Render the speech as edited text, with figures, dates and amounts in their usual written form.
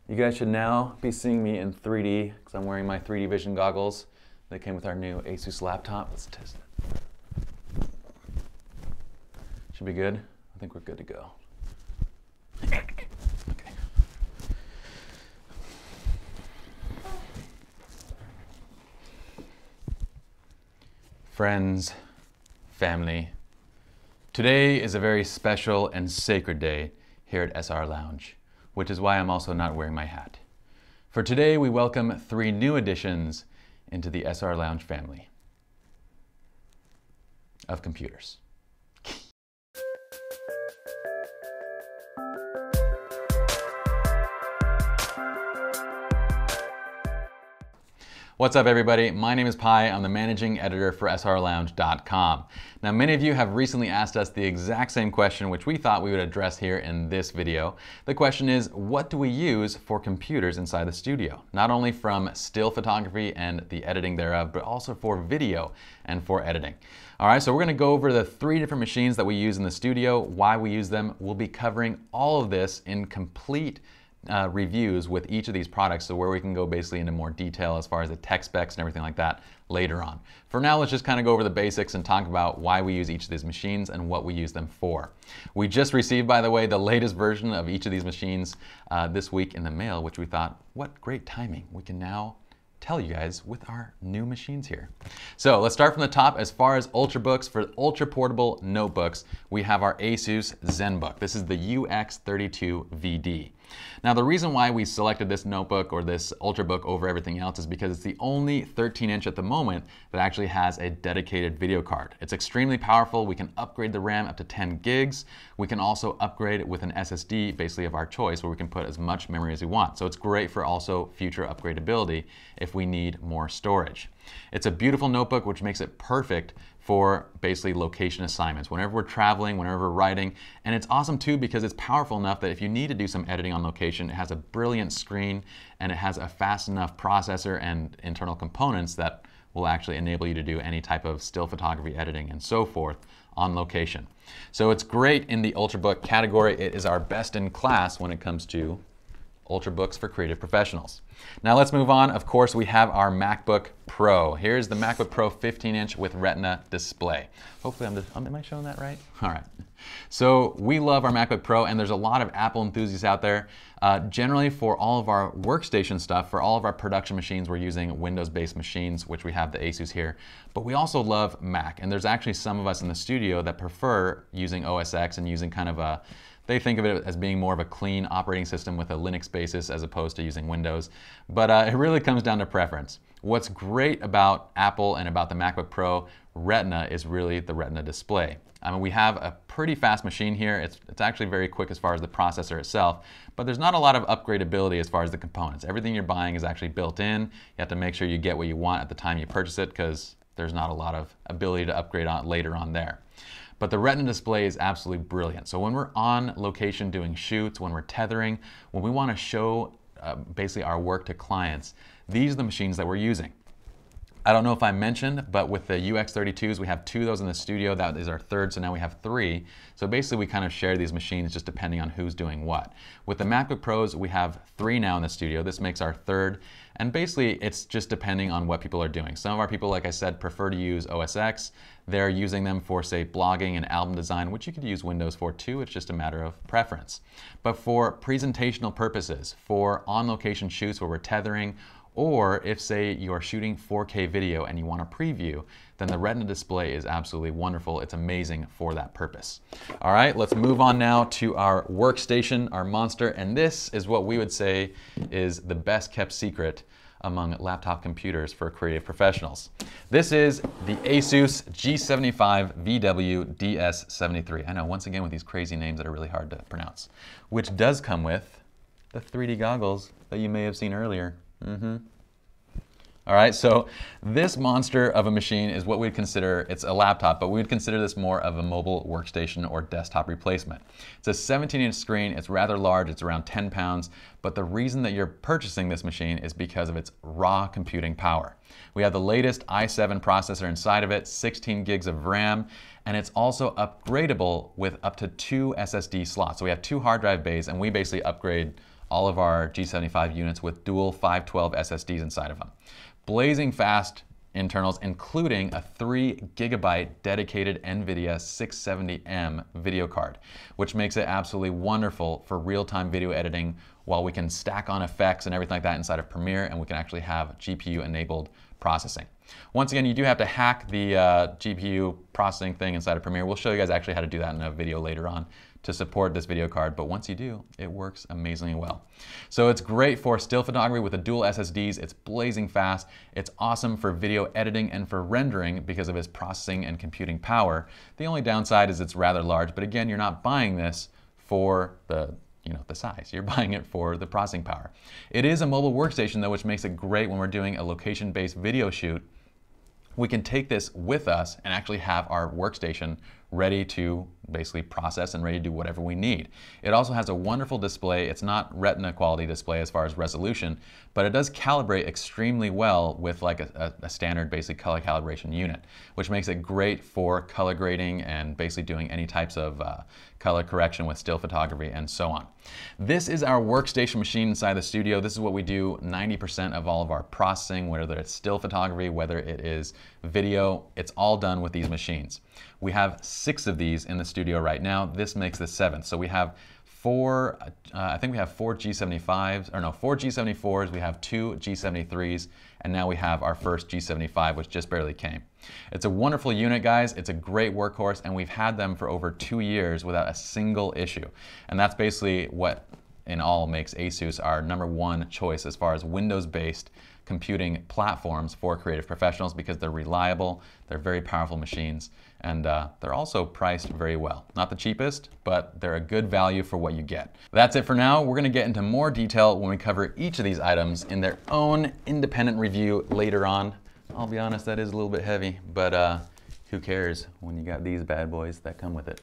You guys should now be seeing me in 3D because I'm wearing my 3D vision goggles. They came with our new Asus laptop. Let's test it. Should be good. I think we're good to go. Okay. Friends, family, today is a very special and sacred day here at SR Lounge, which is why I'm also not wearing my hat. For today, we welcome 3 new additions into the SR Lounge family of computers. What's up, everybody? My name is Pi. I'm the managing editor for srlounge.com. Now, many of you have recently asked us the exact same question, which we thought we would address here in this video. The question is, what do we use for computers inside the studio? Not only from still photography and the editing thereof, but also for video and for editing. All right, so we're gonna go over the 3 different machines that we use in the studio, why we use them. We'll be covering all of this in complete reviews with each of these products, so where we can go basically into more detail as far as the tech specs and everything like that later on. For now, let's just kind of go over the basics and talk about why we use each of these machines and what we use them for. We just received, by the way, the latest version of each of these machines this week in the mail, which we thought, what great timing. We can now tell you guys with our new machines here. So let's start from the top. As far as Ultrabooks, for ultra portable notebooks, we have our Asus Zenbook. This is the UX32VD. Now, the reason why we selected this notebook or this Ultrabook over everything else is because it's the only 13-inch at the moment that actually has a dedicated video card. It's extremely powerful. We can upgrade the RAM up to 10 gigs. We can also upgrade it with an SSD, basically of our choice, where we can put as much memory as we want. So it's great for also future upgradability if we need more storage. It's a beautiful notebook, which makes it perfect for basically location assignments, whenever we're traveling, whenever we're writing. And it's awesome too because it's powerful enough that if you need to do some editing on location, it has a brilliant screen and it has a fast enough processor and internal components that will actually enable you to do any type of still photography editing and so forth on location. So it's great in the Ultrabook category. It is our best in class when it comes to Ultrabooks for creative professionals. Now let's move on. Of course, we have our MacBook Pro. Here's the MacBook Pro 15-inch with Retina display. Hopefully, am I showing that right? All right. So we love our MacBook Pro, and there's a lot of Apple enthusiasts out there. Generally, for all of our workstation stuff, for all of our production machines, we're using Windows-based machines, which we have the Asus here. But we also love Mac, and there's actually some of us in the studio that prefer using OS X and using kind of a they think of it as being more of a clean operating system with a Linux basis as opposed to using Windows. But it really comes down to preference. What's great about Apple and about the MacBook Pro Retina is really the Retina display. I mean, we have a pretty fast machine here. It's actually very quick as far as the processor itself, but there's not a lot of upgradability as far as the components. Everything you're buying is actually built in. You have to make sure you get what you want at the time you purchase it because there's not a lot of ability to upgrade on later on there. But the Retina display is absolutely brilliant. So when we're on location doing shoots, when we're tethering, when we want to show basically our work to clients, these are the machines that we're using. I don't know if I mentioned, but with the UX32s, we have 2 of those in the studio. That is our 3rd, so now we have 3. So basically, we kind of share these machines just depending on who's doing what. With the MacBook Pros, we have 3 now in the studio. This makes our 3rd. And basically, it's just depending on what people are doing. Some of our people, like I said, prefer to use OS X. They're using them for, say, blogging and album design, which you could use Windows for too. It's just a matter of preference. But for presentational purposes, for on-location shoots where we're tethering, or if, say, you are shooting 4K video and you want a preview, then the Retina display is absolutely wonderful. It's amazing for that purpose. All right, let's move on now to our workstation, our monster, and this is what we would say is the best kept secret among laptop computers for creative professionals. This is the Asus G75 VW DS73. I know, once again with these crazy names that are really hard to pronounce, which does come with the 3D goggles that you may have seen earlier. All right, so this monster of a machine is what we'd consider, it's a laptop, but we'd consider this more of a mobile workstation or desktop replacement. It's a 17-inch screen, it's rather large, it's around 10 pounds, but the reason that you're purchasing this machine is because of its raw computing power. We have the latest i7 processor inside of it, 16 gigs of RAM, and it's also upgradable with up to 2 SSD slots. So we have 2 hard drive bays, and we basically upgrade all of our G75 units with dual 512 SSDs inside of them. Blazing fast internals, including a 3 GB dedicated NVIDIA 670M video card, which makes it absolutely wonderful for real-time video editing while we can stack on effects and everything like that inside of Premiere, and we can actually have GPU-enabled processing. Once again, you do have to hack the GPU processing thing inside of Premiere. We'll show you guys actually how to do that in a video later on to support this video card, but once you do, it works amazingly well. So it's great for still photography with the dual SSDs. It's blazing fast. It's awesome for video editing and for rendering because of its processing and computing power. The only downside is it's rather large, but again, you're not buying this for the size. You're buying it for the processing power. It is a mobile workstation though, which makes it great when we're doing a location-based video shoot. We can take this with us and actually have our workstation ready to basically process and ready to do whatever we need. It also has a wonderful display. It's not retina quality display as far as resolution, but it does calibrate extremely well with like a standard basic color calibration unit, which makes it great for color grading and basically doing any types of color correction with still photography and so on. This is our workstation machine inside the studio. This is what we do 90% of all of our processing, whether it's still photography, whether it is video, it's all done with these machines. We have 6 of these in the studio right now. This makes the 7th. So we have 4, I think we have 4 G75s, or no, 4 G74s, we have 2 G73s, and now we have our first G75, which just barely came. It's a wonderful unit, guys. It's a great workhorse, and we've had them for over 2 years without a single issue. And that's basically what in all makes Asus our #1 choice as far as Windows-based computing platforms for creative professionals, because they're reliable, they're very powerful machines, and they're also priced very well. Not the cheapest, but they're a good value for what you get. That's it for now. We're gonna get into more detail when we cover each of these items in their own independent review later on. I'll be honest, that is a little bit heavy, but who cares when you got these bad boys that come with it.